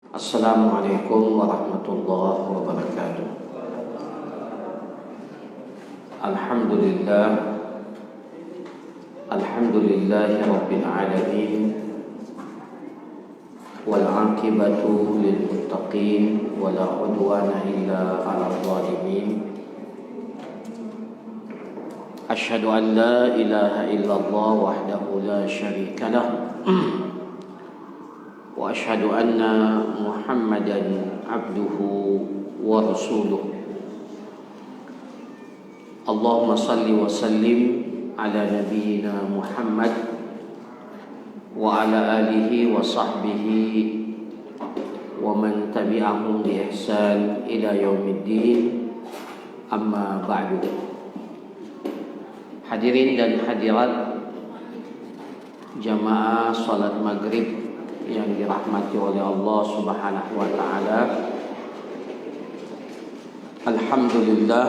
Assalamualaikum warahmatullahi wabarakatuh. Alhamdulillah, alhamdulillahi rabbil alamin, wal aqibatu lil muttaqin, wala udwana illa 'alal zalimin. Asyhadu an la ilaha illallah wahdahu la syarika lah. Wa asyhadu anna Muhammadan abduhu wa rasuluh. Allahumma salli wa sallim ala nabiyyina Muhammad wa ala alihi wa sahbihi wa man tabi'ahum bi ihsan ila yaumiddin. Amma ba'du. Hadirin dan hadirat jamaah salat maghrib yang dirahmati oleh Allah Subhanahu wa taala. Alhamdulillah,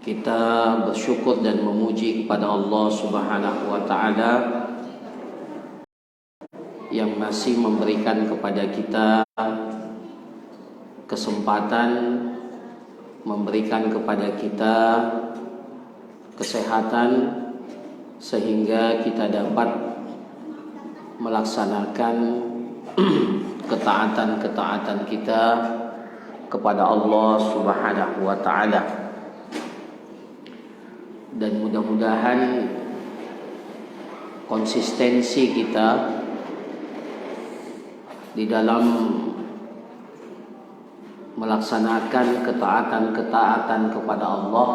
kita bersyukur dan memuji kepada Allah Subhanahu wa taala yang masih memberikan kepada kita kesempatan, memberikan kepada kita kesehatan sehingga kita dapat melaksanakan ketaatan-ketaatan kita kepada Allah Subhanahu wa taala. Dan mudah-mudahan konsistensi kita di dalam melaksanakan ketaatan-ketaatan kepada Allah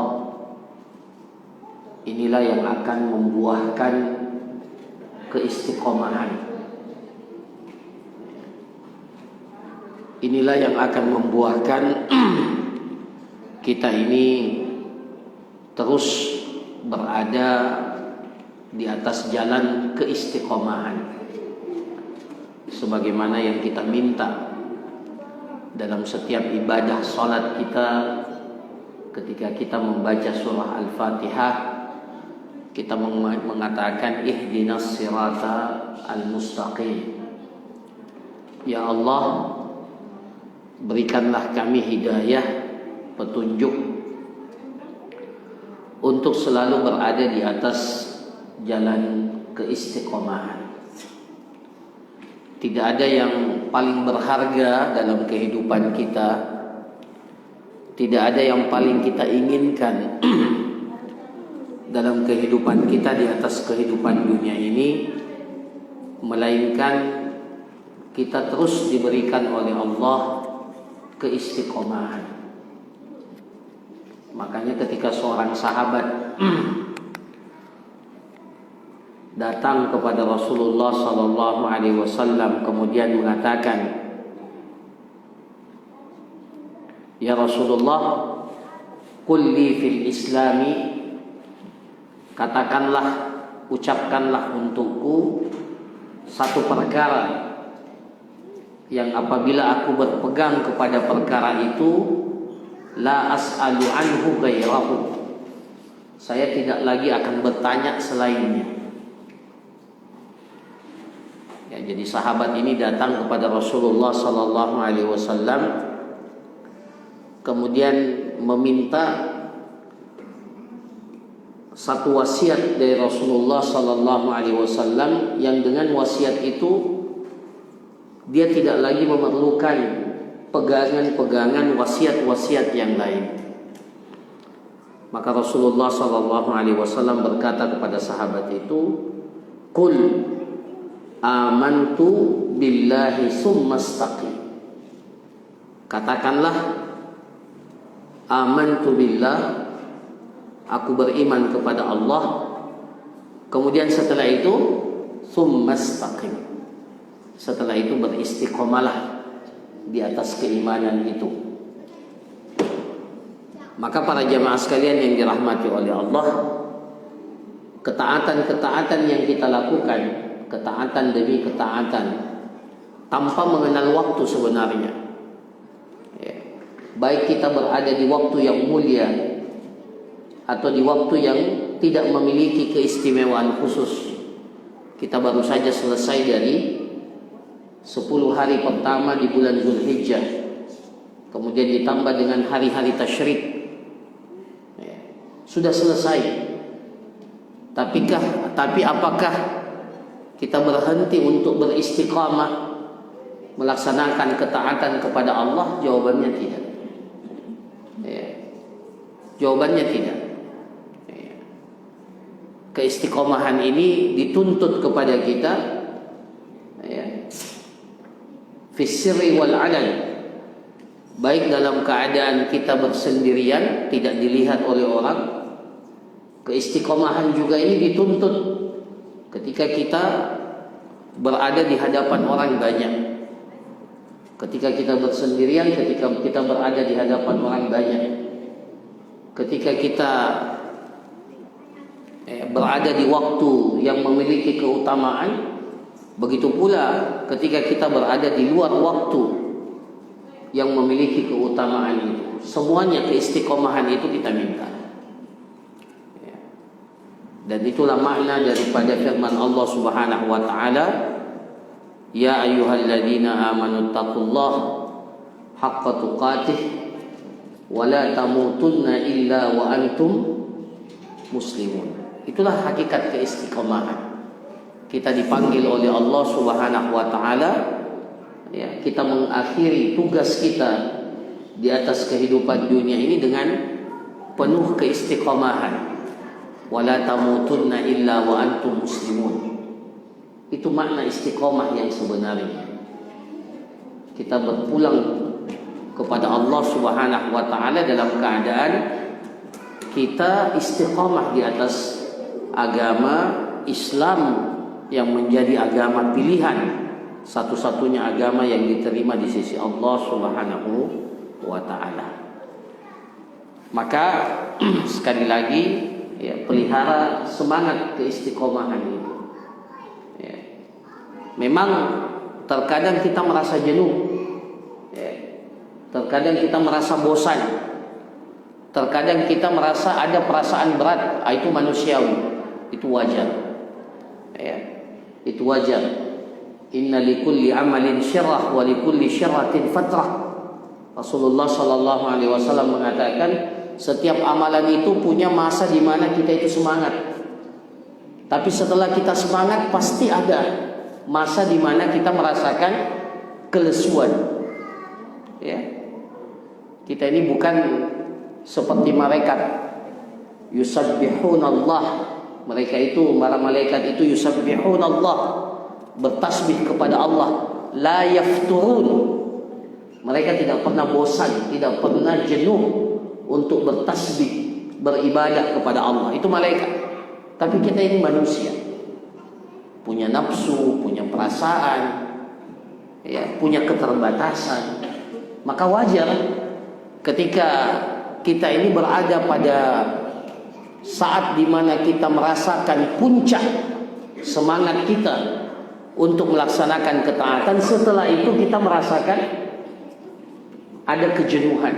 inilah yang akan membuahkan keistiqomahan. Inilah yang akan membuahkan kita ini terus berada di atas jalan keistiqomahan, sebagaimana yang kita minta dalam setiap ibadah salat kita. Ketika kita membaca surah Al-Fatihah, kita mengatakan ihdinas sirata al-mustaqim. Ya Allah, berikanlah kami hidayah, petunjuk untuk selalu berada di atas jalan keistiqomahan. Tidak ada yang paling berharga dalam kehidupan kita, tidak ada yang paling kita inginkan dalam kehidupan kita di atas kehidupan dunia ini, melainkan kita terus diberikan oleh Allah keistiqomahan. Makanya ketika seorang sahabat datang kepada Rasulullah sallallahu alaihi wasallam kemudian mengatakan, "Ya Rasulullah, qul li fil islami," katakanlah, ucapkanlah untukku satu perkara yang apabila aku berpegang kepada perkara itu, la as'alu anhu ghairahu, saya tidak lagi akan bertanya selainnya. Ya, jadi sahabat ini datang kepada Rasulullah sallallahu alaihi wasallam kemudian meminta satu wasiat dari Rasulullah sallallahu alaihi wasallam, yang dengan wasiat itu dia tidak lagi memerlukan pegangan-pegangan wasiat-wasiat yang lain. Maka Rasulullah sallallahu alaihi wasallam berkata kepada sahabat itu, "Qul amantu billahi tsumma istaqim." Katakanlah, amantu billah, aku beriman kepada Allah, kemudian setelah itu tsumma istaqim, setelah itu beristiqomalah di atas keimanan itu. Maka para jamaah sekalian yang dirahmati oleh Allah, ketaatan-ketaatan yang kita lakukan, ketaatan demi ketaatan, tanpa mengenal waktu sebenarnya, ya, baik kita berada di waktu yang mulia atau di waktu yang tidak memiliki keistimewaan khusus. Kita baru saja selesai dari 10 hari pertama di bulan Zulhijjah, kemudian ditambah dengan hari-hari tasyrik, ya, sudah selesai. Tapi apakah kita berhenti untuk beristiqamah melaksanakan ketaatan kepada Allah? Jawabannya tidak. Ya. Jawabannya tidak. Ya. Keistiqomahan ini dituntut kepada kita, ya, fis sirri wal alan, baik dalam keadaan kita bersendirian tidak dilihat oleh orang. Keistiqomahan juga ini dituntut ketika kita berada di hadapan orang banyak, ketika kita bersendirian, ketika kita berada di hadapan orang banyak, ketika kita berada di waktu yang memiliki keutamaan. Begitu pula ketika kita berada di luar waktu yang memiliki keutamaan itu. Semuanya keistiqomahan itu kita minta. Dan itulah makna daripada firman Allah Subhanahu wa taala, ya ayyuhalladzina amanu taqullaha haqqa tuqatih wa la tamutunna illa wa antum muslimun. Itulah hakikat keistiqomahan. Kita dipanggil oleh Allah Subhanahu wa taala, ya, kita mengakhiri tugas kita di atas kehidupan dunia ini dengan penuh keistiqomahan. Wala tamutunna illa wa antum muslimun. Itu makna istiqomah yang sebenarnya. Kita berpulang kepada Allah Subhanahu wa taala dalam keadaan kita istiqomah di atas agama Islam yang menjadi agama pilihan, satu-satunya agama yang diterima di sisi Allah Subhanahu wa taala. Maka sekali lagi, ya, pelihara semangat keistiqomahan itu. Ya. Memang terkadang kita merasa jenuh, ya. Terkadang kita merasa bosan, terkadang kita merasa ada perasaan berat. Itu manusiawi, itu wajar, ya. Itu wajar. Inna likulli amalin syirrah wa likulli syirratin fatrah. Rasulullah sallallahu alaihi wasallam mengatakan, setiap amalan itu punya masa di mana kita itu semangat. Tapi setelah kita semangat pasti ada masa di mana kita merasakan kelesuan. Ya. Kita ini bukan seperti malaikat yusabbihunallah. Mereka itu, para malaikat itu yusabbihunallah, bertasbih kepada Allah, la yafturun. Mereka tidak pernah bosan, tidak pernah jenuh untuk bertasbih, beribadah kepada Allah. Itu malaikat. Tapi kita ini manusia, punya nafsu, punya perasaan, ya, punya keterbatasan. Maka wajar ketika kita ini berada pada saat dimana kita merasakan puncak semangat kita untuk melaksanakan ketaatan, setelah itu kita merasakan ada kejenuhan,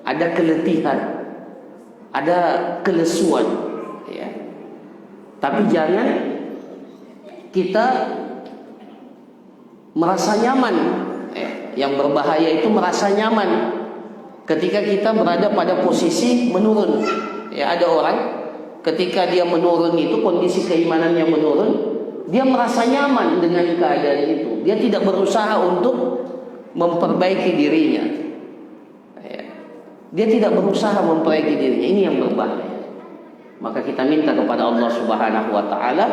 ada keletihan, ada kelesuan, ya. Tapi jangan kita merasa nyaman, ya. Yang berbahaya itu merasa nyaman ketika kita berada pada posisi menurun. Ya, ada orang ketika dia menurun itu, kondisi keimanannya menurun, dia merasa nyaman dengan keadaan itu. Dia tidak berusaha untuk memperbaiki dirinya. Dia tidak berusaha memperbaiki dirinya. Ini yang berbahaya. Maka kita minta kepada Allah Subhanahu wa taala,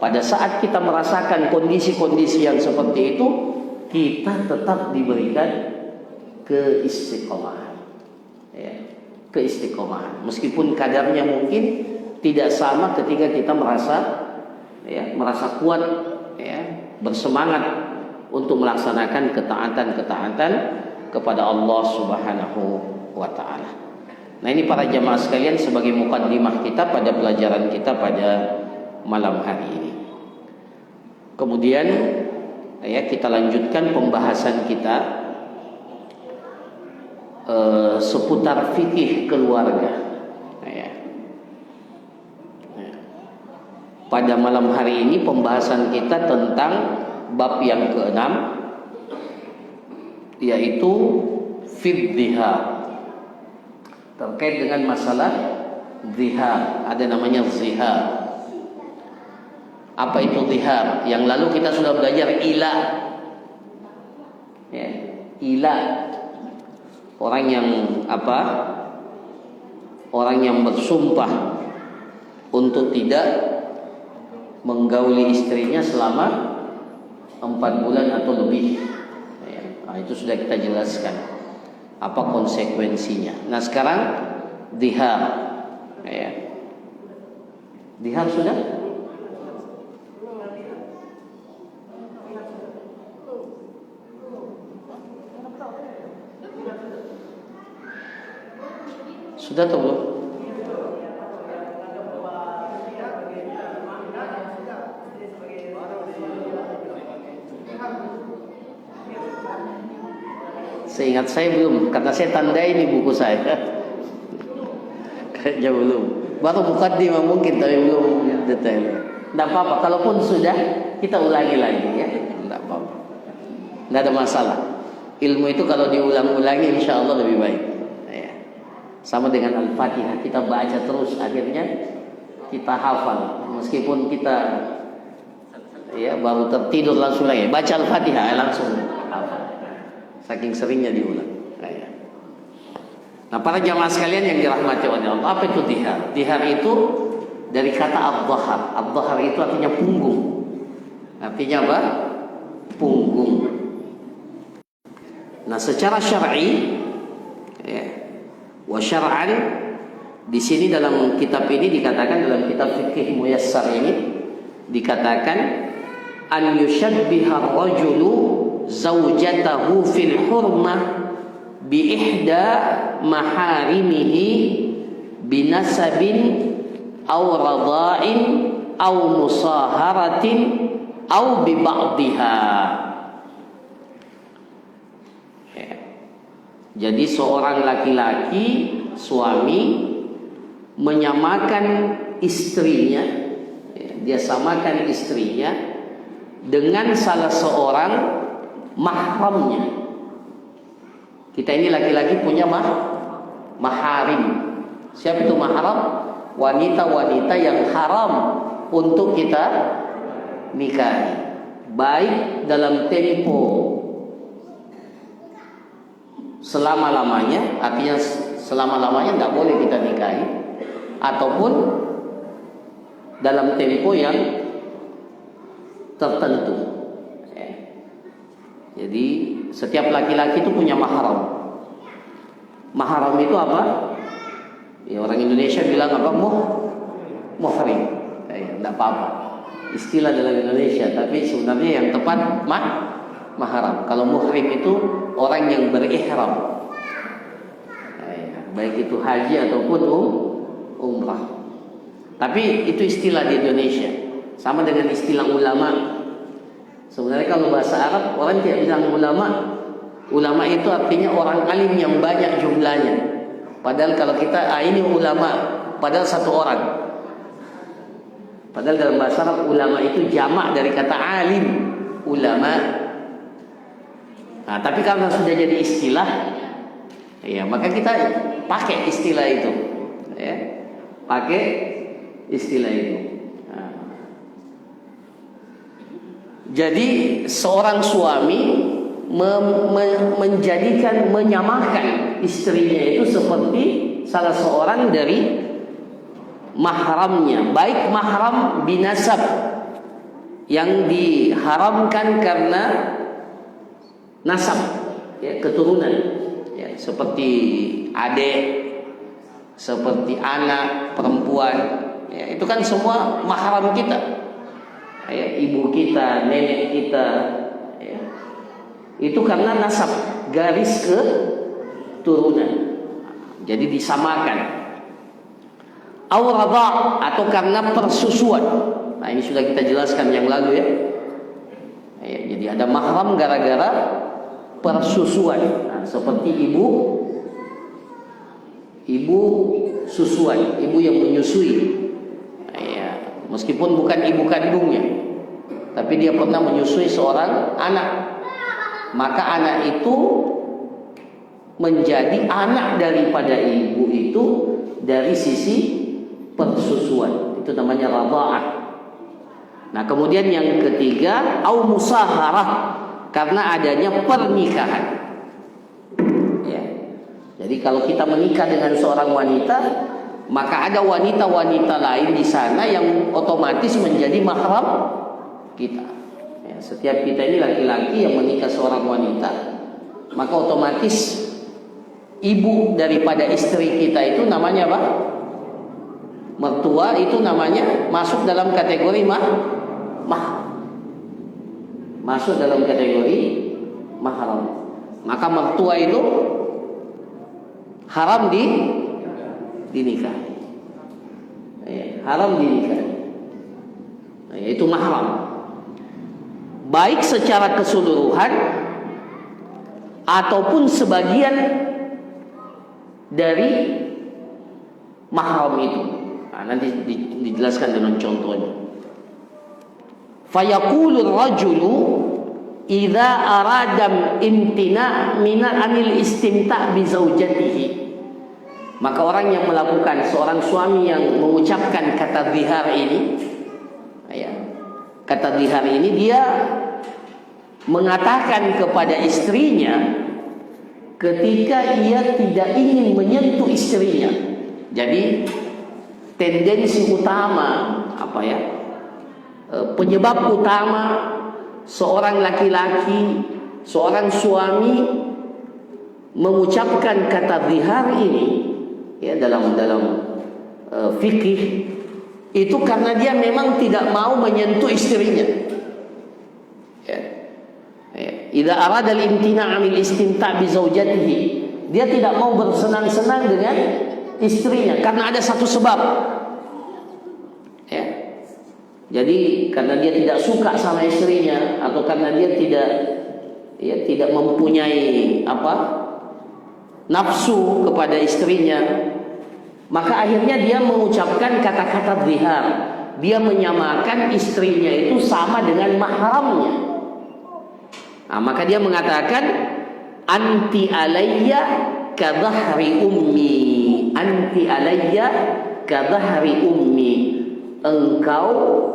pada saat kita merasakan kondisi-kondisi yang seperti itu, kita tetap diberikan keistiqomahan. Ya, keistiqomahan. Meskipun kadarnya mungkin tidak sama ketika kita merasa kuat, ya, bersemangat untuk melaksanakan ketaatan-ketaatan kepada Allah Subhanahu wa taala. Nah, ini para jamaah sekalian sebagai mukaddimah kita pada pelajaran kita pada malam hari ini. Kemudian, ya, kita lanjutkan pembahasan kita seputar fikih keluarga. Ya. Pada malam hari ini pembahasan kita tentang bab yang ke-6, yaitu fid dhihar, terkait dengan masalah zihar. Ada namanya zihar. Apa itu zihar? Yang lalu kita sudah belajar ila. Ya, ila. Orang yang apa? Orang yang bersumpah untuk tidak menggauli istrinya selama 4 bulan atau lebih. Ya, nah, itu sudah kita jelaskan apa konsekuensinya. Nah, sekarang zihar. Ya. Zihar sudah? Sudah atau belum? Seingat saya belum, karena saya tandai di buku saya. Kayaknya belum. Baru mukaddimah mungkin, tapi belum detail. Tidak apa-apa, kalaupun sudah kita ulangi lagi ya. Tidak apa-apa. Tidak ada masalah. Ilmu itu kalau diulang-ulangi insya Allah lebih baik. Sama dengan Al-Fatihah, kita baca terus, akhirnya kita hafal. Meskipun kita ya baru tertidur langsung lagi baca Al-Fatihah langsung hafal. Saking seringnya diulang. Nah, para jamaah sekalian yang dirahmati oleh Allah, apa itu dhihar? Dhihar itu dari kata ad-dhahar. Ad-dhahar itu artinya punggung. Artinya apa? Punggung. Nah, secara syar'i ya, wa syar'an, di sini dalam kitab ini dikatakan, dalam kitab fikih muyassar ini dikatakan an yushabbiha ar-rajulu zaujatahu fil hurmah bi ihda maharimihi binasabin aw radha'in aw musaharatin aw bi ba'dihha. Jadi seorang laki-laki, suami, menyamakan istrinya, dia samakan istrinya dengan salah seorang mahramnya. Kita ini laki-laki punya maharim. Siapa itu mahram? Wanita-wanita yang haram untuk kita nikahi, baik dalam tempo selama-lamanya, artinya selama-lamanya tidak boleh kita nikahi, ataupun dalam tempo yang tertentu. Jadi setiap laki-laki itu punya mahram. Mahram itu apa? Ya, orang Indonesia bilang apa? Muhrim. Tidak apa-apa, istilah dalam Indonesia, tapi sebenarnya yang tepat mahram. Kalau muhrim itu orang yang berihram, baik itu haji ataupun umrah. Tapi itu istilah di Indonesia, sama dengan istilah ulama. Sebenarnya kalau bahasa Arab orang tidak bilang ulama. Ulama itu artinya orang alim yang banyak jumlahnya. Padahal kalau kita ini ulama, padahal satu orang. Padahal dalam bahasa Arab ulama itu jamak dari kata alim, ulama. Nah, tapi karena sudah jadi istilah, ya maka kita pakai istilah itu, ya, pakai istilah itu. Nah. Jadi seorang suami menyamakan istrinya itu seperti salah seorang dari mahramnya, baik mahram binasab yang diharamkan karena nasab, ya, keturunan, ya, seperti adik, seperti anak perempuan, ya, itu kan semua mahram kita, ya, ibu kita, nenek kita, ya, itu karena nasab, garis keturunan, jadi disamakan. Awradha, atau karena persusuan. Nah, ini sudah kita jelaskan yang lalu, ya. Ya, jadi ada mahram gara-gara persusuan. Nah, seperti ibu susuan, ibu yang menyusui. Nah, ya, meskipun bukan ibu kandungnya. tapi dia pernah menyusui seorang anak, maka anak itu menjadi anak daripada ibu itu dari sisi persusuan. Itu namanya radha'ah. Nah, kemudian yang ketiga, au musaharah, karena adanya pernikahan. Ya. Jadi kalau kita menikah dengan seorang wanita, maka ada wanita-wanita lain di sana yang otomatis menjadi mahram kita. Ya, setiap kita ini laki-laki yang menikah seorang wanita, maka otomatis ibu daripada istri kita itu namanya apa? Mertua, itu namanya masuk dalam kategori masuk dalam kategori mahram. Maka mertua itu haram dinikahi. Ya, haram dinikahi. Ya, itu mahram. Baik secara keseluruhan ataupun sebagian dari mahram itu. Nah, nanti dijelaskan dengan contohnya. Fayaqulur rajulu idza arada imtina' min anil istimta' bi zaujatihi. Maka orang yang melakukan, seorang suami yang mengucapkan kata zihar ini, ya, kata zihar ini, dia mengatakan kepada istrinya ketika ia tidak ingin menyentuh istrinya. Jadi tendensi utama apa ya? Penyebab utama seorang laki-laki, seorang suami mengucapkan kata zihar ini, ya, dalam fikih itu karena dia memang tidak mau menyentuh istrinya. Ya. Idza arada al-imtina' 'anil istimta' bi zaujatihi, dia tidak mau bersenang-senang dengan istrinya karena ada satu sebab. Ya. Jadi karena dia tidak suka sama istrinya, atau karena dia tidak mempunyai nafsu kepada istrinya, maka akhirnya dia mengucapkan kata-kata zihar. Dia menyamakan istrinya itu sama dengan mahramnya. Nah, maka dia mengatakan anti alayya ka dhahri ummi, anti alayya ka dhahri ummi. Engkau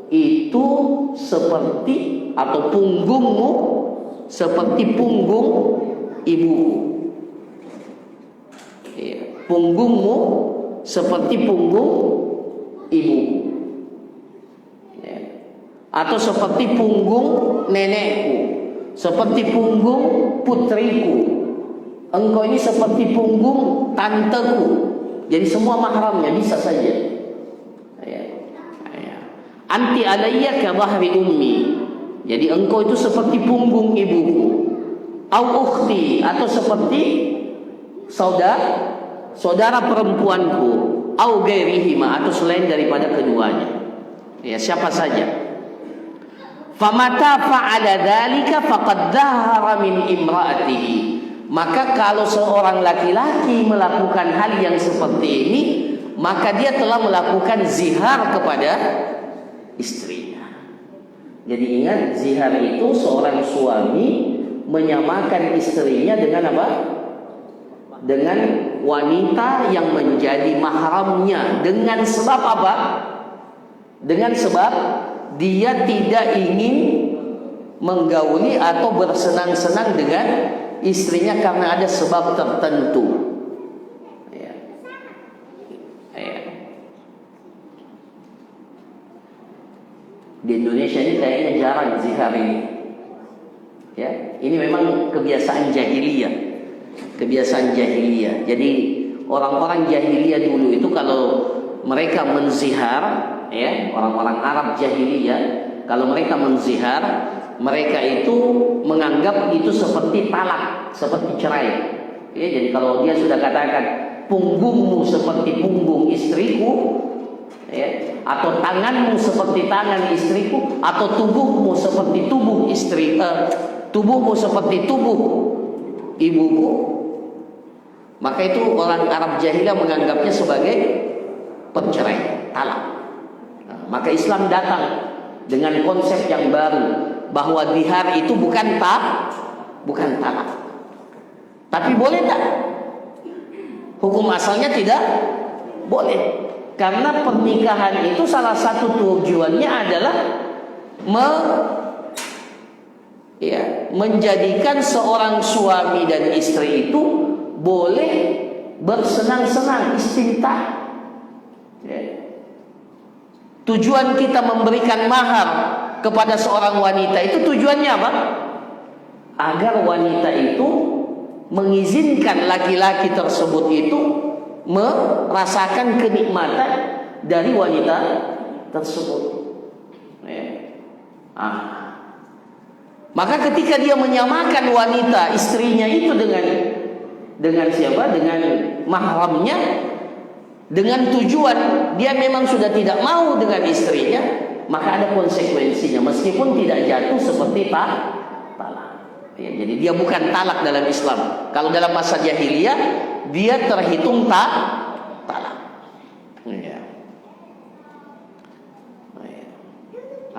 itu seperti, atau punggungmu seperti punggung ibuku. Ya, punggungmu seperti punggung ibuku. Ya. Atau seperti punggung nenekku, seperti punggung putriku. Engkau ini seperti punggung tanteku. Jadi semua mahramnya bisa saja. Anti alayya ka dhahri ummi. Jadi engkau itu seperti punggung ibuku. Au ukhti, atau seperti saudara perempuanku. Au ghairihima, atau selain daripada keduanya. Ya, siapa saja. Famata fa'ala dzalika faqad dhahara min imra'atihi. Maka kalau seorang laki-laki melakukan hal yang seperti ini, maka dia telah melakukan zihar kepada istrinya. Jadi ingat, zihar itu seorang suami menyamakan istrinya dengan apa? Dengan wanita yang menjadi mahramnya. Dengan sebab apa? Dengan sebab dia tidak ingin menggauli atau bersenang-senang dengan istrinya karena ada sebab tertentu. Di Indonesia ini kayaknya jarang zihar ini. Ya, ini memang kebiasaan jahiliyah. Kebiasaan jahiliyah. Jadi orang-orang jahiliyah dulu itu kalau mereka menzihar, ya, orang-orang Arab jahiliyah, kalau mereka menzihar, mereka itu menganggap itu seperti talak, seperti cerai. Ya, jadi kalau dia sudah katakan punggungmu seperti punggung istriku, ya, atau tanganmu seperti tangan istriku, atau tubuhmu seperti tubuh tubuhmu seperti tubuh ibuku, maka itu orang Arab jahiliyah menganggapnya sebagai perceraian, talak. Nah, maka Islam datang dengan konsep yang baru bahwa dihar itu bukan talak. Tapi boleh tak? Hukum asalnya tidak boleh. Karena pernikahan itu salah satu tujuannya adalah menjadikan seorang suami dan istri itu boleh bersenang-senang, istimta. Tujuan kita memberikan mahar kepada seorang wanita itu tujuannya apa? Agar wanita itu mengizinkan laki-laki tersebut itu merasakan kenikmatan dari wanita tersebut. Maka ketika dia menyamakan wanita istrinya itu dengan siapa? Dengan mahramnya, dengan tujuan dia memang sudah tidak mau dengan istrinya, maka ada konsekuensinya meskipun tidak jatuh seperti talak. Jadi dia bukan talak dalam Islam. Kalau dalam masa jahiliyah dia terhitung talak.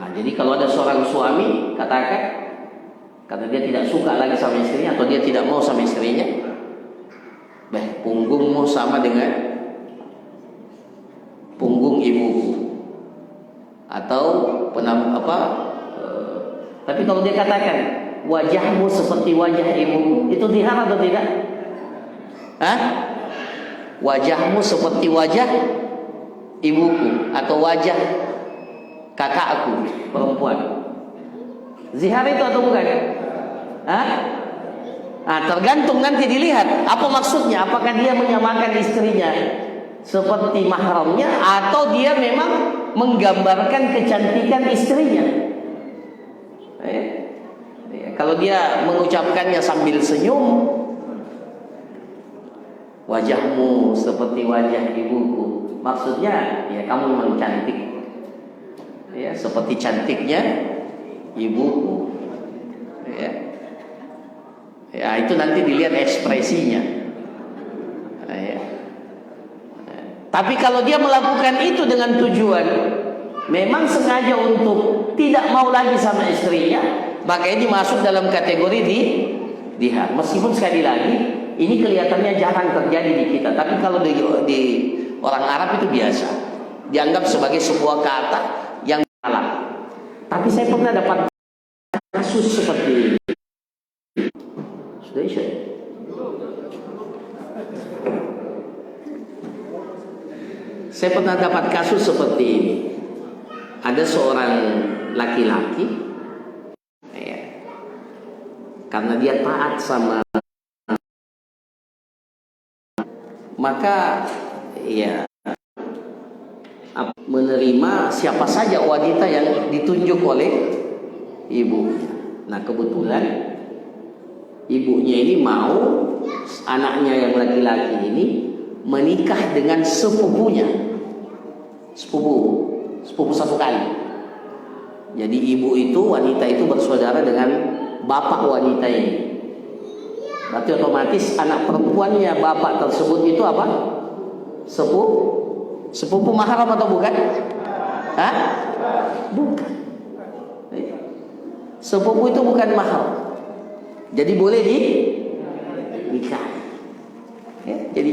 Jadi kalau ada seorang suami kata dia tidak suka lagi sama istrinya atau dia tidak mau sama istrinya, punggungmu sama dengan punggung ibuku, atau tapi kalau dia katakan wajahmu seperti wajah ibuku, itu dihar atau tidak? Wajahmu seperti wajah ibuku atau wajah kakakku perempuan, zihar itu atau bukan? Tergantung nanti dilihat apa maksudnya. Apakah dia menyamakan istrinya seperti mahramnya atau dia memang menggambarkan kecantikan istrinya. Kalau dia mengucapkannya sambil senyum, wajahmu seperti wajah ibuku, maksudnya ya kamu memang cantik, ya seperti cantiknya ibuku. Ya itu nanti dilihat ekspresinya. Tapi kalau dia melakukan itu dengan tujuan memang sengaja untuk tidak mau lagi sama istrinya, maka ini masuk dalam kategori dihar. Meskipun sekali lagi ini kelihatannya jarang terjadi di kita, tapi kalau di orang Arab itu biasa, dianggap sebagai sebuah kata yang salah. Tapi saya pernah dapat kasus seperti ini. Saya pernah dapat kasus seperti ini. Ada seorang laki-laki, karena dia taat sama, maka menerima siapa saja wanita yang ditunjuk oleh ibunya. Nah kebetulan ibunya ini mau anaknya yang laki-laki ini menikah dengan sepupunya, sepupu satu kali. Jadi ibu itu, wanita itu bersaudara dengan bapak wanita ini. Berarti otomatis anak perempuannya bapak tersebut itu apa? Sepupu mahram atau bukan? Bukan. Sepupu itu bukan mahram. Jadi boleh nikah. Jadi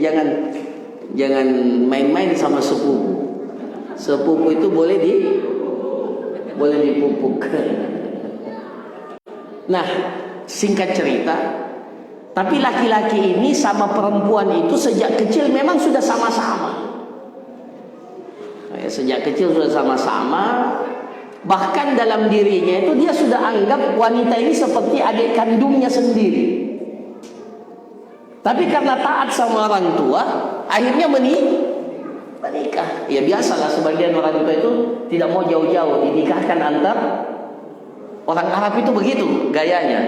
jangan main-main sama sepupu. Sepupu itu boleh dipupuk. Nah, singkat cerita, tapi laki-laki ini sama perempuan itu sejak kecil memang sudah sama-sama. Sejak kecil sudah sama-sama. Bahkan dalam dirinya itu dia sudah anggap wanita ini seperti adik kandungnya sendiri. Tapi karena taat sama orang tua, akhirnya menikah. Ya biasalah sebagian orang tua itu tidak mau jauh-jauh dinikahkan antar orang Arab itu begitu gayanya.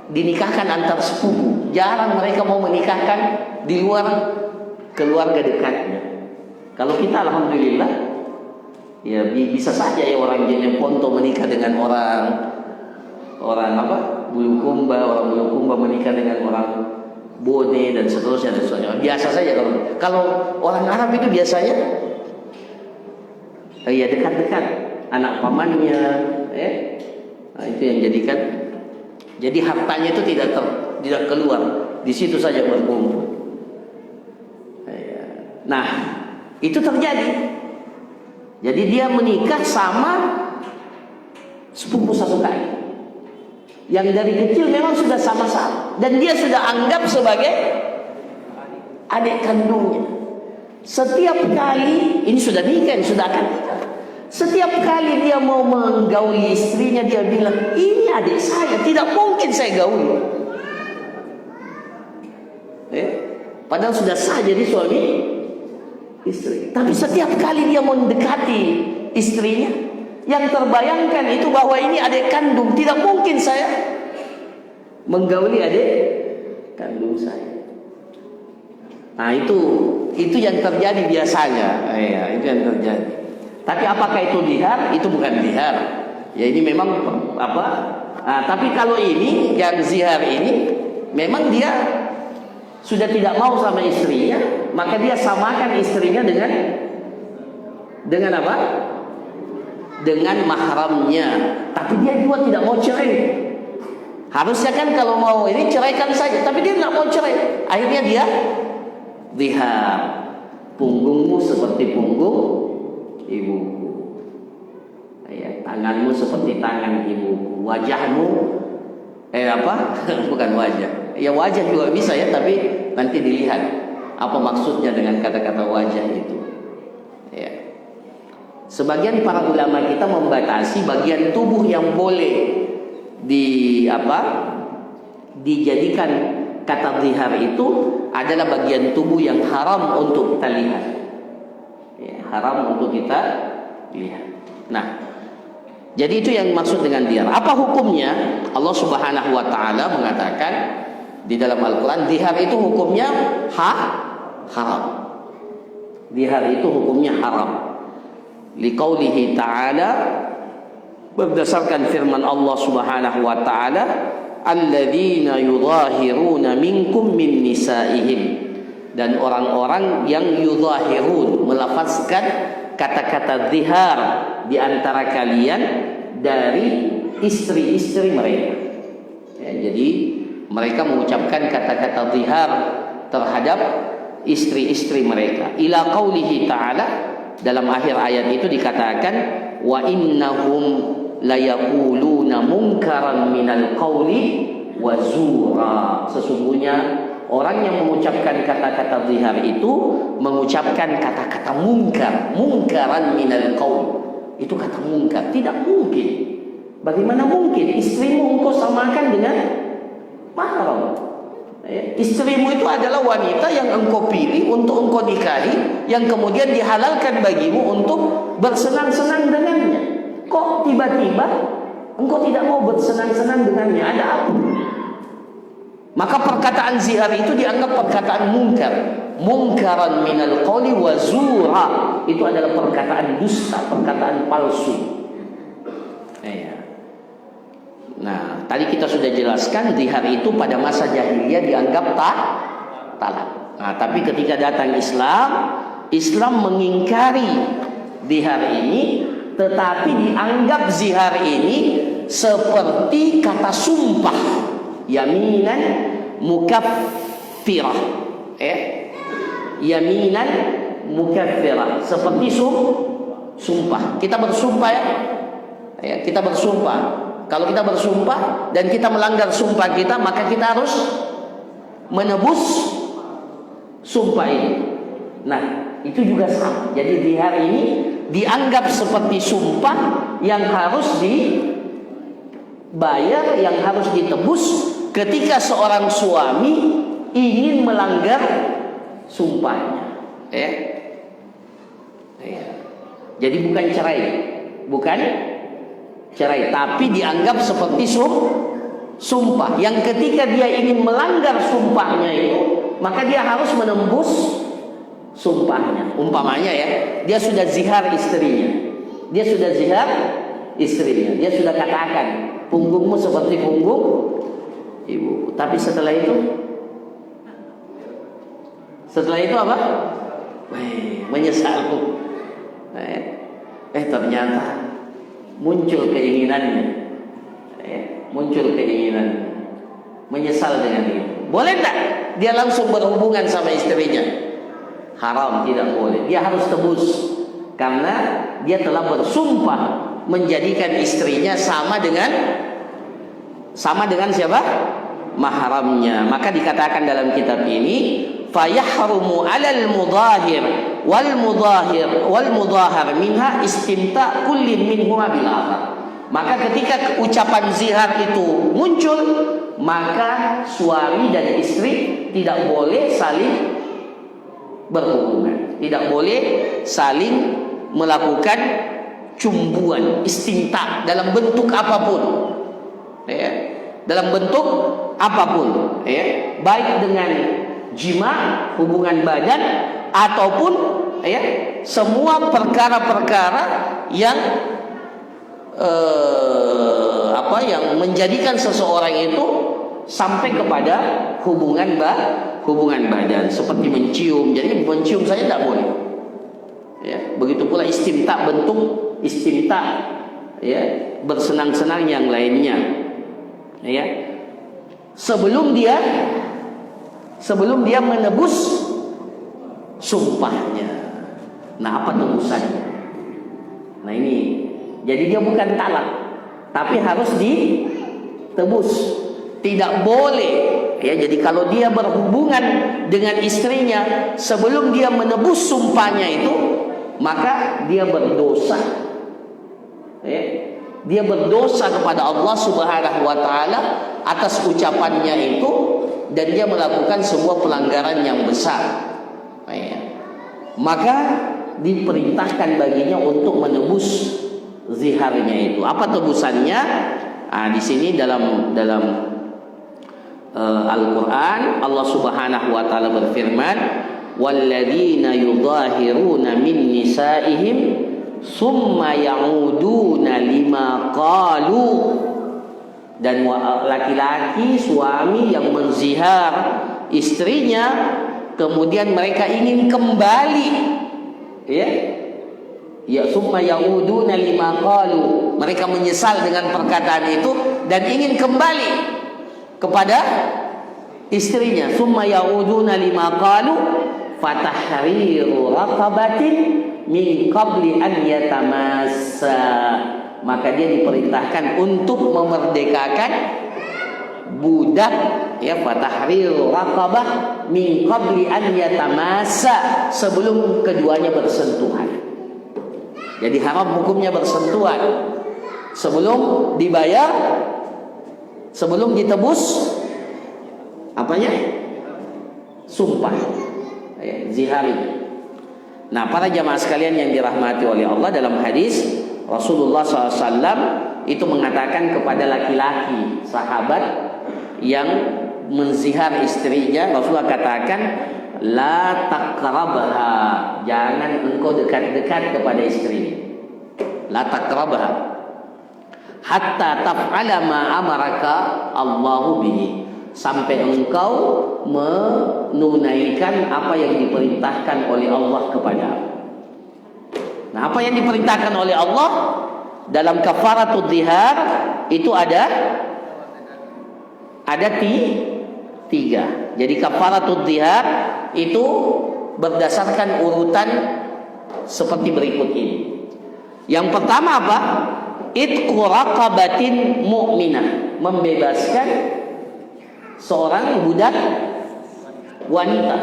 Dinikahkan antar sepupu. Jarang mereka mau menikahkan di luar keluarga dekatnya. Kalau kita alhamdulillah ya bisa saja ya orang Jeneponto menikah dengan orang Bulukumba, orang Bulukumba menikah dengan orang Bone dan seterusnya. Biasa saja kalau orang Arab itu biasanya dekat-dekat anak pamannya, Nah, itu yang jadikan. Jadi hartanya itu tidak keluar, di situ saja berkumpul. Nah, itu terjadi. Jadi dia menikah sama sepupu satu kali, yang dari kecil memang sudah sama-sama, dan dia sudah anggap sebagai adik kandungnya. Setiap kali ini sudah nikah, sudah akan nikah, setiap kali dia mau menggauli istrinya, dia bilang, ini adik saya, tidak mungkin saya gauli. Padahal sudah sah jadi suami istri. Tapi setiap kali dia mendekati istrinya, yang terbayangkan itu bahwa ini adik kandung, tidak mungkin saya menggauli adik kandung saya. Nah, itu yang terjadi biasanya. Itu yang terjadi. Tapi apakah itu dihar? Itu bukan dihar. Ya, ini memang apa? Tapi kalau ini yang zihar ini, memang dia sudah tidak mau sama istrinya, maka dia samakan istrinya dengan apa? Dengan mahramnya. Tapi dia juga tidak mau cerai. Harusnya kan kalau mau ini ceraikan saja, tapi dia tidak mau cerai. Akhirnya dia zihar. Punggungmu seperti punggung ibuku, tanganmu seperti tangan ibuku, wajahmu bukan wajah, ya wajah juga bisa ya, tapi nanti dilihat apa maksudnya dengan kata-kata wajah itu. Sebagian para ulama kita membatasi bagian tubuh yang boleh dijadikan kata zihar itu adalah bagian tubuh yang haram untuk kita lihat. Haram untuk kita lihat. Nah, jadi itu yang maksud dengan zihar. Apa hukumnya? Allah Subhanahu wa taala mengatakan di dalam Al-Qur'an, zihar itu hukumnya haram. Zihar itu hukumnya haram. Liqaulihi ta'ala, berdasarkan firman Allah Subhanahu wa taala, alladzina yudhahiruna minkum min nisaihim, dan orang-orang yang yudhahirun, melafazkan kata-kata zihar di antara kalian dari istri-istri mereka. Jadi mereka mengucapkan kata-kata zihar terhadap istri-istri mereka. Ila qaulihi ta'ala, dalam akhir ayat itu dikatakan, wa innahum layaquluna munkaran minal qauli wa zura. Sesungguhnya orang yang mengucapkan kata-kata zihar itu mengucapkan kata-kata mungkaran minal qaul. Itu kata mungkar, tidak mungkin. Bagaimana mungkin istrimu engkau samakan dengan mahram? Istrimu itu adalah wanita yang engkau pilih untuk engkau nikahi, yang kemudian dihalalkan bagimu untuk bersenang-senang dengannya. Kok tiba-tiba engkau tidak mau bersenang-senang dengannya? Ada apa? Maka perkataan zihar itu dianggap perkataan mungkar. Mungkaran minal qawli wa zura. Itu adalah perkataan dusta, perkataan palsu. Nah, tadi kita sudah jelaskan zihar itu pada masa jahiliyah dianggap talak. Nah, tapi ketika datang Islam mengingkari zihar ini, tetapi dianggap zihar ini seperti kata sumpah, yaminan mukaffirah. Yaminan mukaffirah, seperti sumpah. Kita bersumpah ya. Kita bersumpah. Kalau kita bersumpah dan kita melanggar sumpah kita, maka kita harus menebus sumpah ini. Nah, itu juga sama. Jadi zihar ini dianggap seperti sumpah yang harus dibayar, yang harus ditebus ketika seorang suami ingin melanggar sumpahnya. Jadi bukan cerai, tapi dianggap seperti sumpah yang ketika dia ingin melanggar sumpahnya itu, maka dia harus menembus sumpahnya. Umpamanya dia sudah zihar istrinya, dia sudah katakan punggungmu seperti punggung ibu. Tapi setelah itu apa? Menyesal. Ternyata muncul keinginannya, muncul keinginan, menyesal dengan itu. Boleh tak dia langsung berhubungan sama istrinya? Haram, tidak boleh. Dia harus tebus karena dia telah bersumpah menjadikan istrinya sama dengan siapa? Mahramnya. Maka dikatakan dalam kitab ini, fayahrumu 'alal mudahir wal mudahar minha istimta' kullin minhuma bil akhar. Maka ketika ucapan zihar itu muncul, maka suami dan istri tidak boleh saling berhubungan, tidak boleh saling melakukan cumbuan, istimta' dalam bentuk apapun, dalam bentuk apapun, baik dengan jima, hubungan badan, ataupun semua perkara-perkara yang yang menjadikan seseorang itu sampai kepada hubungan badan, seperti mencium. Jadi mencium saja tidak boleh. Begitu pula istimta, bentuk istimta, bersenang-senang yang lainnya. Sebelum dia menebus sumpahnya. Nah, apa tebusannya? Nah ini, jadi dia bukan talak, tapi harus ditebus. Tidak boleh, jadi kalau dia berhubungan dengan istrinya sebelum dia menebus sumpahnya itu, maka dia berdosa. Dia berdosa kepada Allah Subhanahu wa taala atas ucapannya itu, dan dia melakukan sebuah pelanggaran yang besar. Maka diperintahkan baginya untuk menebus ziharnya itu. Apa tebusannya? Di sini dalam Al-Quran Allah Subhanahu wa taala berfirman, walladzina yudhahiruna min nisaihim summa ya'uduna lima qalu. Dan laki-laki suami yang menzihar istrinya kemudian mereka ingin kembali, summa ya'uduna lima qalu, mereka menyesal dengan perkataan itu dan ingin kembali kepada istrinya. Summa ya'uduna lima qalu fatahriru raqabatin min qabli an yatamassa. Maka dia diperintahkan untuk memerdekakan budak, fatahriru raqabah min qabli an yatamassa, sebelum keduanya bersentuhan. Jadi haram hukumnya bersentuhan sebelum dibayar, sebelum ditebus sumpah, zihar. Nah, para jamaah sekalian yang dirahmati oleh Allah, dalam hadis Rasulullah SAW itu mengatakan kepada laki-laki sahabat yang menzihar istrinya, Rasulullah katakan, la taqrabha, jangan engkau dekat-dekat kepada istri. La taqrabha hatta taf'ala ma amaraka Allahu bihi, sampai engkau menunaikan apa yang diperintahkan oleh Allah kepadamu. Nah, apa yang diperintahkan oleh Allah dalam kafaratul zihar itu ada tiga. Jadi kafaratul zihar itu berdasarkan urutan seperti berikut ini. Yang pertama apa? Itqu raqabatin mu'minah, membebaskan seorang budak wanita,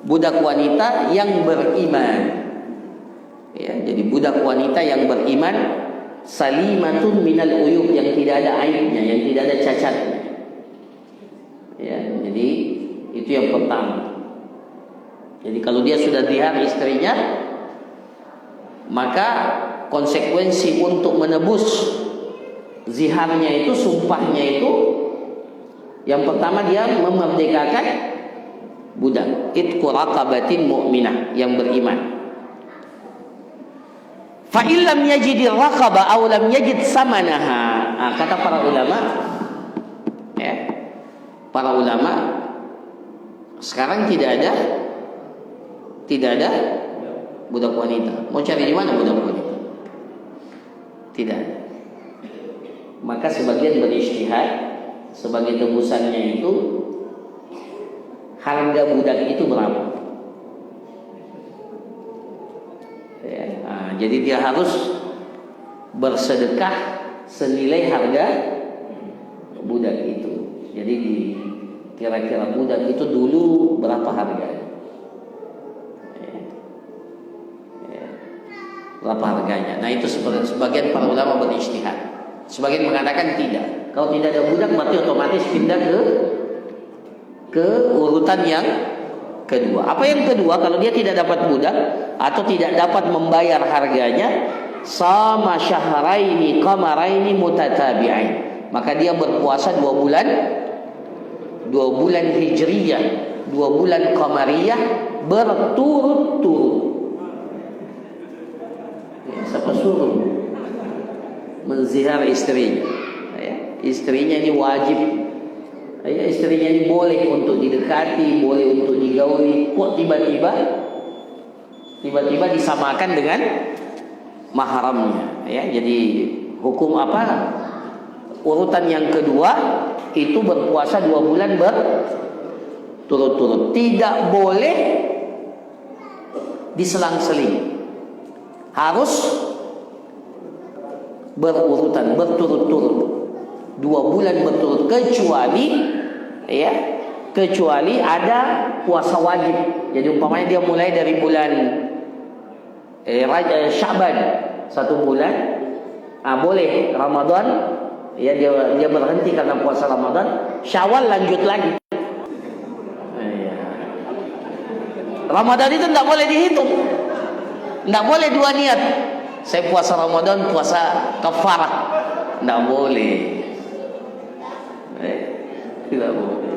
budak wanita yang beriman. Jadi budak wanita yang beriman, salimatun minal uyub, yang tidak ada aibnya, yang tidak ada cacatnya. Jadi itu yang pertama. Jadi kalau dia sudah zihar istrinya, maka konsekuensi untuk menebus ziharnya itu, sumpahnya itu, yang pertama dia memerdekakan budak, itqu raqabatin mu'minah, yang beriman. Fa illam yajidir raqaba aw lam yajid samanaha. Kata para ulama, sekarang tidak ada budak wanita. Mau cari di mana budak wanita? Tidak. Maka sebagian berijtihad, sebagai tebusannya itu harga budak itu berapa? Ya, jadi dia harus bersedekah senilai harga budak itu. Jadi kira-kira budak itu dulu berapa harganya? Berapa harganya? Nah, itu sebagian para ulama berijtihad. Sebagian mengatakan tidak. Kalau tidak ada budak berarti otomatis pindah ke urutan yang kedua. Apa yang kedua? Kalau dia tidak dapat budak atau tidak dapat membayar harganya, sama syahraini qamaraini mutatabi'ain, maka dia berpuasa 2 bulan hijriyah, 2 bulan qamariyah berturut-turut. Ya, siapa suruh menzihar istrinya? Ya, istrinya ini wajib. Ya, istrinya ini boleh untuk didekati, boleh untuk digauli. Kok tiba-tiba disamakan dengan mahramnya? Ya, jadi hukum apa? Urutan yang kedua itu berpuasa 2 bulan berturut-turut. Tidak boleh diselang-seling. Harus berurutan, berturut-turut. 2 bulan berturut, kecuali ada puasa wajib. Jadi umpamanya dia mulai dari bulan Sya'ban 1 bulan, boleh Ramadan, ya dia berhenti karena puasa Ramadan, Syawal lanjut lagi. Ramadan itu tidak boleh dihitung, tidak boleh 2 niat. Saya puasa Ramadan, puasa kafarah, tidak boleh. Tidak boleh.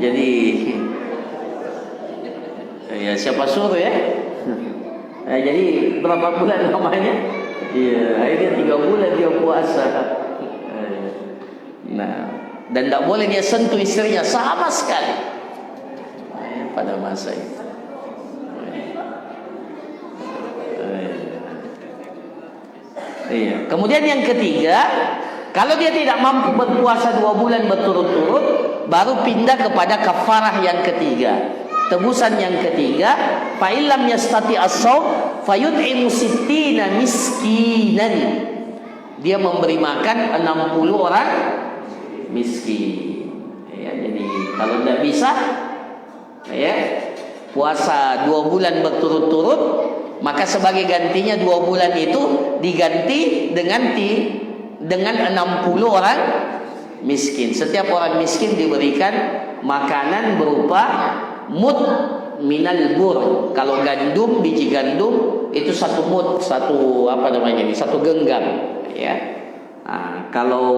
Jadi ya siapa suruh ya? Jadi berapa bulan namanya? Iya, akhirnya 3 bulan dia puasa. Nah, dan tidak boleh dia sentuh istrinya sama sekali pada masa itu. Iya. Kemudian yang ketiga, kalau dia tidak mampu berpuasa 2 bulan berturut-turut, baru pindah kepada kafarah yang ketiga, tebusan yang ketiga. Fa illam yastati as-shaum fayut'imu sittina miskinan. Dia memberi makan 60 orang miskin. Ya, jadi kalau tidak bisa ya puasa 2 bulan berturut-turut, maka sebagai gantinya 2 bulan itu diganti dengan 60 orang miskin. Setiap orang miskin diberikan makanan berupa mud minal bur. Kalau gandum, biji gandum itu 1 mud, satu genggam. Ya. Nah, kalau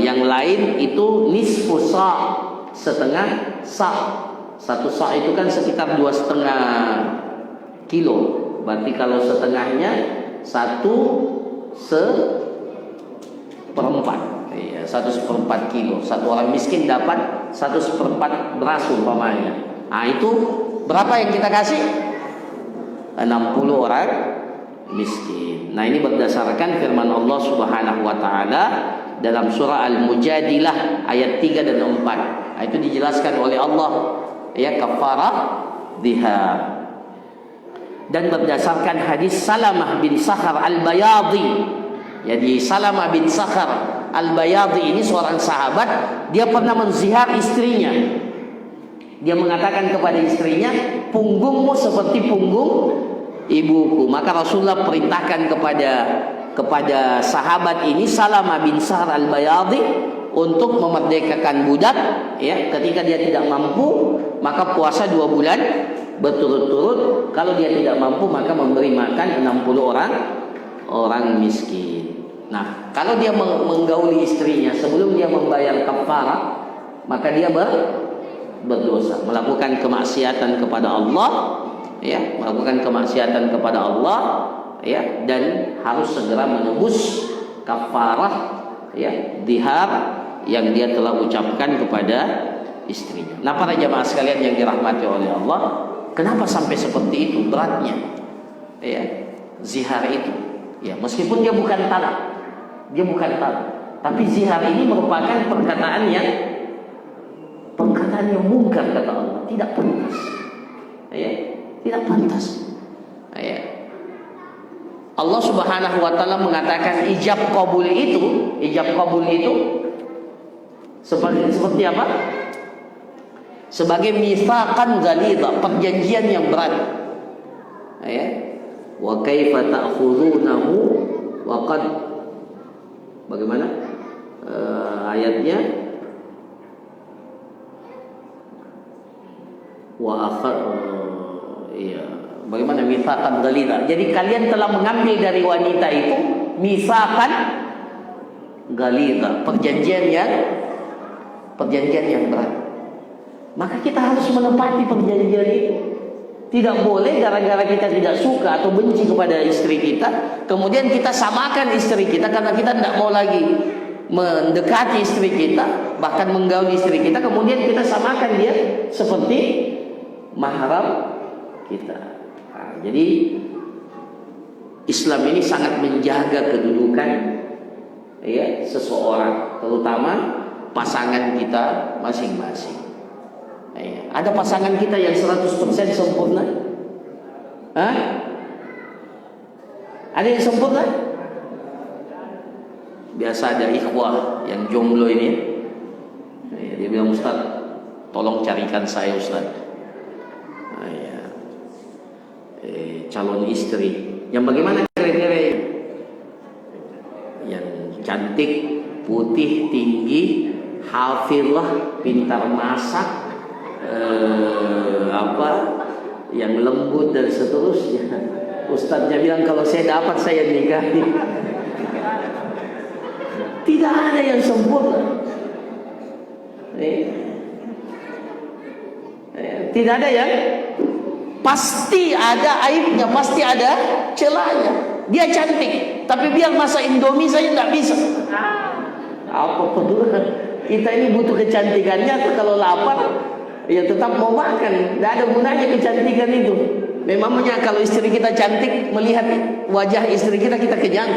yang lain itu nisfu sa', setengah sa'. 1 sa' itu kan sekitar 2,5 kilo. Berarti kalau setengahnya 1/4. Iya, 1/4 kilo. Satu orang miskin dapat 1/4 beras umpamanya. Nah, itu berapa yang kita kasih? 60 orang miskin. Nah, ini berdasarkan firman Allah Subhanahu wa taala dalam surah Al-Mujadilah ayat 3 dan 4. Nah, itu dijelaskan oleh Allah ya, kafarah dihar. Dan berdasarkan hadis Salamah bin Sakhar Al-Bayadi. Jadi Salamah bin Sakhar Al-Bayadi ini seorang sahabat, dia pernah menzihar istrinya. Dia mengatakan kepada istrinya, punggungmu seperti punggung ibuku. Maka Rasulullah perintahkan kepada sahabat ini, Salamah bin Sakhar Al-Bayadi, untuk memerdekakan budak. Ya, ketika dia tidak mampu, maka puasa 2 bulan berturut-turut. Kalau dia tidak mampu, maka memberi makan 60 orang miskin. Nah, kalau dia menggauli istrinya sebelum dia membayar kafarah, maka dia berdosa, melakukan kemaksiatan kepada Allah, ya, melakukan kemaksiatan kepada Allah, ya, dan harus segera menebus kafarah, ya, dihar yang dia telah ucapkan kepada istrinya. Nah, para jamaah sekalian yang dirahmati oleh Allah, kenapa sampai seperti itu beratnya? Ya. zihar itu. Ya, meskipun dia bukan talak. Dia bukan talak. Tapi zihar ini merupakan perkataan yang mungkar kata Allah, tidak pantas. Ya, tidak pantas. Ya. Allah Subhanahu wa taala mengatakan ijab qabul itu seperti apa? Sebagai mitsaqan ghalidha, perjanjian yang berat. Ya. Wa kaifa ta'khudunahu wa qad, bagaimana ayatnya? Iya, bagaimana mitsaqan ghalidha? Jadi kalian telah mengambil dari wanita itu mitsaqan ghalidha, perjanjian yang berat. Maka kita harus menepati perjanjian itu. Tidak boleh gara-gara kita tidak suka atau benci kepada istri kita, kemudian kita samakan istri kita karena kita tidak mau lagi mendekati istri kita, bahkan menggauli istri kita, kemudian kita samakan dia seperti mahram kita. Nah, jadi Islam ini sangat menjaga kedudukan ya seseorang, terutama pasangan kita masing-masing. Ya, ada pasangan kita yang 100% sempurna? Hah? Ada yang sempurna? Biasa ada ikhwah yang jomblo ini, ya, dia bilang, Ustaz, tolong carikan saya Ustaz, calon istri yang bagaimana kriteria? Yang cantik, putih, tinggi, hafizah, pintar masak, yang lembut dan seterusnya. Ustaznya bilang kalau saya dapat saya nikahi. Tidak ada yang sempurna. Tidak ada yang, pasti ada aibnya, pasti ada celahnya. Dia cantik, tapi biar masak Indomie saya tidak bisa. Apa peduli? Kita ini butuh kecantikannya. Kalau lapar ya tetap mau makan. Tidak ada gunanya kecantikan itu. Memangnya kalau istri kita cantik, melihat wajah istri kita, kita kenyang?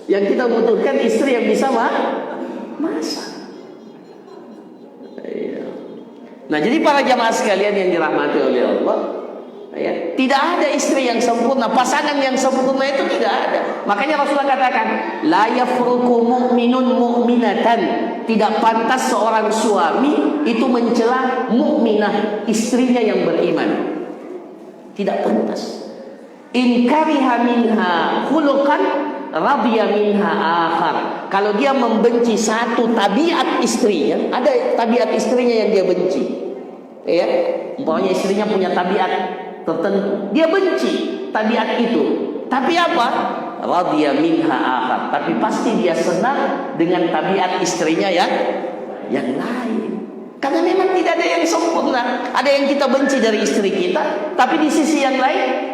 Yang kita butuhkan istri yang bisa masak. Nah, jadi para jamaah sekalian yang dirahmati oleh Allah, ya, tidak ada istri yang sempurna, pasangan yang sempurna itu tidak ada. Makanya Rasulullah katakan, la yafruqu mu'minun mu'minatan, tidak pantas seorang suami itu mencela mukminah, istrinya yang beriman. Tidak pantas. In kariha minha khuluqan radiya minha akhar. Kalau dia membenci satu tabiat istrinya, ada tabiat istrinya yang dia benci. Ya, umpamanya istrinya punya tabiat tertentu, dia benci tabiat itu. Tapi apa? Radiya minha akhar. Tapi pasti dia senang dengan tabiat istrinya yang lain. Karena memang tidak ada yang sempurna. Ada yang kita benci dari istri kita, tapi di sisi yang lain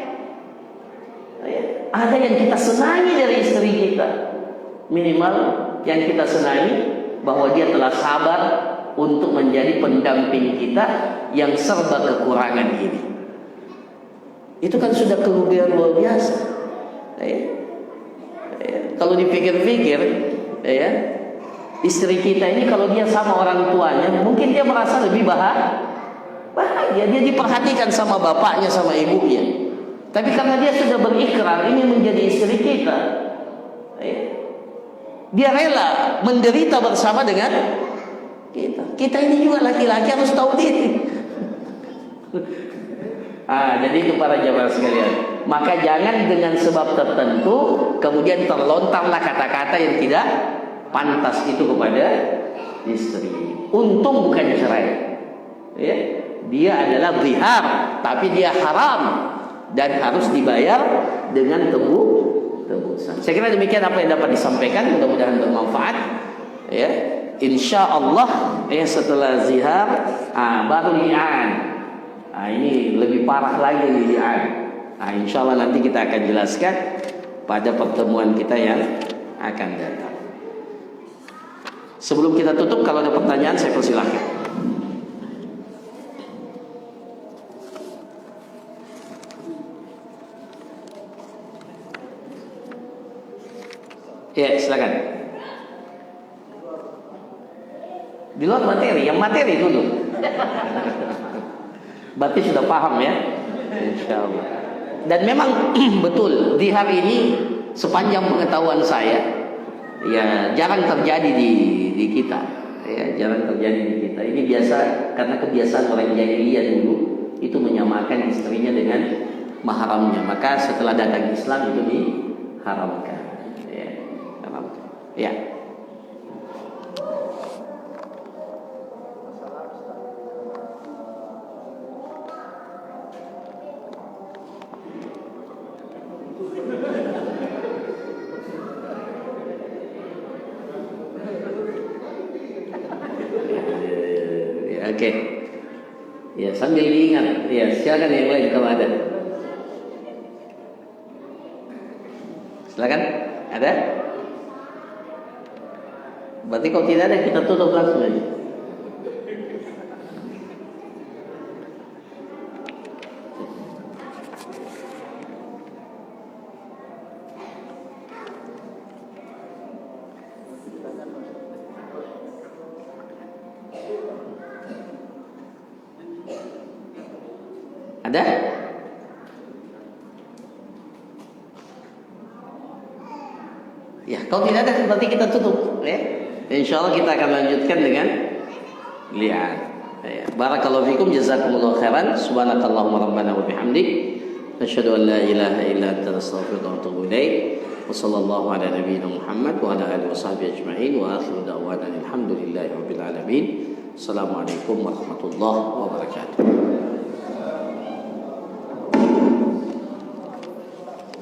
ada yang kita senangi dari istri kita. Minimal yang kita senangi bahwa dia telah sabar untuk menjadi pendamping kita yang serba kekurangan ini. Itu kan sudah kelebihan luar biasa. Kalau dipikir-pikir, ya, istri kita ini kalau dia sama orang tuanya, mungkin dia merasa lebih bahagia. Dia diperhatikan sama bapaknya, sama ibunya. Tapi karena dia sudah berikrar ini menjadi istri kita, dia rela menderita bersama dengan kita. Kita ini juga laki-laki harus tahu diri. Jadi itu para jamaah sekalian, maka jangan dengan sebab tertentu kemudian terlontarlah kata-kata yang tidak pantas itu kepada istri. Untung bukan cerai, ya. Dia adalah zihar, tapi dia haram dan harus dibayar dengan tebusan. Saya kira demikian apa yang dapat disampaikan, mudah-mudahan bermanfaat. Ya, insya Allah ya, setelah zihar baru li'an. Ini lebih parah lagi li'an. Insya Allah nanti kita akan jelaskan pada pertemuan kita yang akan datang. Sebelum kita tutup, kalau ada pertanyaan saya persilahkan. Ya, silakan. Di luar materi, yang materi dulu. Berarti sudah paham ya? Insya Allah. Dan memang betul di hari ini sepanjang pengetahuan saya, ya jarang terjadi di kita. Ya, jarang terjadi di kita. Ini biasa karena kebiasaan orang jahiliyah dulu itu menyamakan istrinya dengan mahramnya. Maka setelah datang Islam itu diharamkan. Ya, haramkan. Ya. Oke. Ya, sambil diingat. Ya, silakan yang lain kalau ada. Silakan. Ada? Berarti kalau tidak ada kita tutup langsung aja. Ada? Ya, kalau tidak ada berarti kita tutup ya. Insya Allah kita akan lanjutkan dengan lihat. Ya. Barakallahu fikum, jazakumullahu khairan. Subhanakallahumma rabbana wa bihamdik, asyhadu an la ilaha illa anta astaghfiruka wa atubu ilaik. Wa sallallahu ala nabiyyina Muhammad wa ala alihi washabbihi ajma'in wa akhiru da'wana alhamdulillahi rabbil alamin. Assalamualaikum warahmatullahi wabarakatuh.